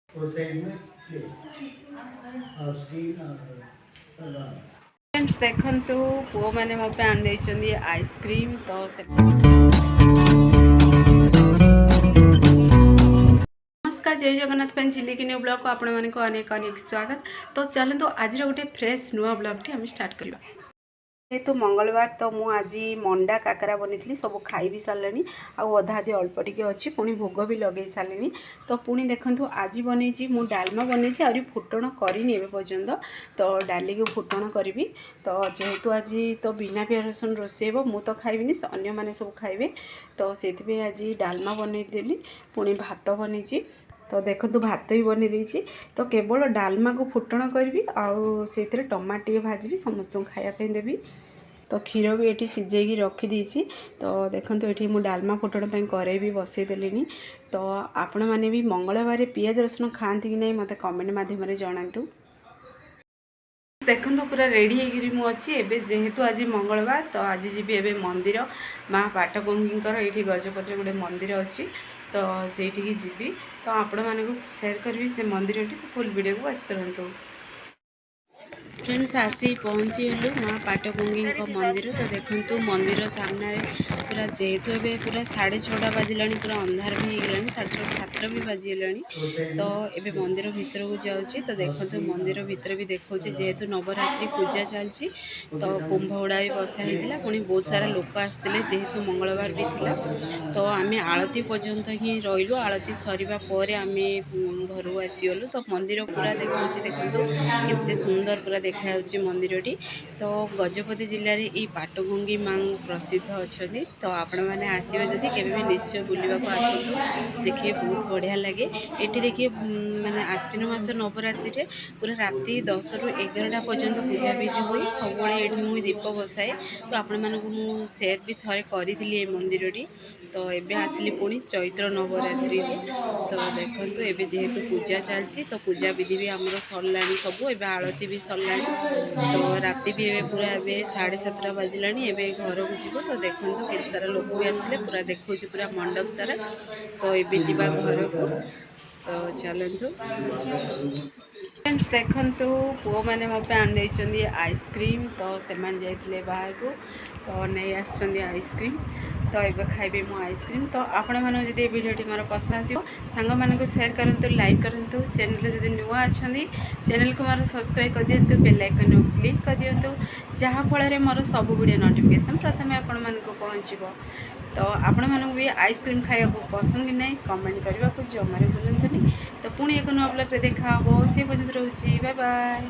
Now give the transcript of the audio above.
और साइड में ये और स्क्रीन फ्रेंड्स देखंतु पुओ मैंने मो पे आन देइचंदी आइसक्रीम तो से नमस्कार जय जगन्नाथ फ्रेंड्स चिल्ली की न्यू ब्लॉग को आपण मानको अनेक अनेक स्वागत। तो चलंतु आज गोटे फ्रेश नुआ ब्लॉग टी हम स्टार्ट करबा। जेहेतु मंगलवार तो मु आज मंडा काकरा बनी सब खाई भी सारे अधा आधि अल्प टे अच्छी पुणी भोग भी लगे सारे। तो पुणी देखु आज बनी मु डालमा बनी आहरी फुटण करनी ए पर्यंत तो डाली को फुटण करी। तो जेहेतु आज तो बिना पियाज रसुण रोषे मु तो खाइबिनी अन्य माने सब खाइबे तो से आज डालमा बनईदेली पुणी भात बनी। तो देखो भात भी बनी देछि तो केवल डालमा को फुटण करी आउ से टमाटे भाजी समस्त खायापी देवी। तो क्षीर भी ये सीझे रखी देछि। तो देखो ये मुझे डालमा फुटण करे भी बसईदेली। तो आपण मैंने भी मंगलवार पियाज रसुण खाती कि नहीं मत कमेंट माध्यम जनातु। देखो पूरा रेडी होगी मुझे एवं जेहेतु आज मंगलवार तो आज जी ए मंदिर माँ पाटगंगीकर ये गजपति गोटे मंदिर अच्छी तो से जी तो आपण मानक शेयर करी से मंदिर तो फुल वीडियो को वाच करूँ। फ्रेंड्स आसी पहुँचीगलु माँ पाटगंगी मंदिर। तो देखु मंदिर सामने पूरा जेहेतु ए पूरा 6:30 बाजिला पूरा अंधार भी होगा 6:30 7 भी बाजिगला। तो ये मंदिर भितर को जाऊँगी तो देखो मंदिर भितर भी देखा जेहेतु नवरात्रि पूजा चलती तो कुंभ उड़ा भी बसा होता पुणी बहुत सारा लोक आसते जेहेतु मंगलवार भी थिला। तो आम आलती पर्यंत ही रही आलती सरिबा पर आम घर आसीगलु। तो मंदिर पूरा देखो केते सुंदर पूरा देखा मंदिरटी। तो गजपति जिले में ये पाटगंगी माँ प्रसिद्ध अच्छा। तो आपण मैंने आसवे जदि केवे भी निश्चय बुलवा को आसतु देखिए बहुत बढ़िया लगे। ये देखिए माने आश्विन मास नवरात्रि पूरा राति 10 ରୁ 11टा पर्यंत पूजा विधि हुए सब ये मुझे दीप बसाए। तो आपण मानक शेयर भी थे करी मंदिरटी। तो एबे आसली पुणी चैत्र नवरात्रि। तो देखो एबे जेहेतु पूजा चलती तो पूजा विधि भी आमर सरला सब ए आलती भी सरला। तो राति भी एबे पूरा एबे 7:30 बाजिला एबे घर को जीव। तो देखो के सारा लोक भी आसते पूरा देखो पूरा मंडप सारा। तो एबे जीवा घर को तो चलतु। फ्रेंड्स देखु पुओ मैंने मो पे आन देइचंदी आइसक्रीम तो से जाइए बाहर को तो नहीं आइसक्रीम। तो ये खाइबे मो आइसक्रीम। तो आपण मैंने जब वीडियो मोर पसंद आसो सांग मानक शेयर करूँ लाइक करूँ। चैनल जब नुआ अच्छा चैनल को मोर सब्सक्राइब कर दिंतु बेल आइकन क्लिक कर दिंतु जहाँफल मोर सब वीडियो नोटिफिकेशन प्रथम आपण मानक पहुँचो। तो आपण मानक भी आइसक्रीम खाया पसंद कि नहीं कमेंट करने को जमारे भूलतुनि। तो पुणी एक नुआ ब्लॉग देखा हे से पर्यंत रोची बाय बाय।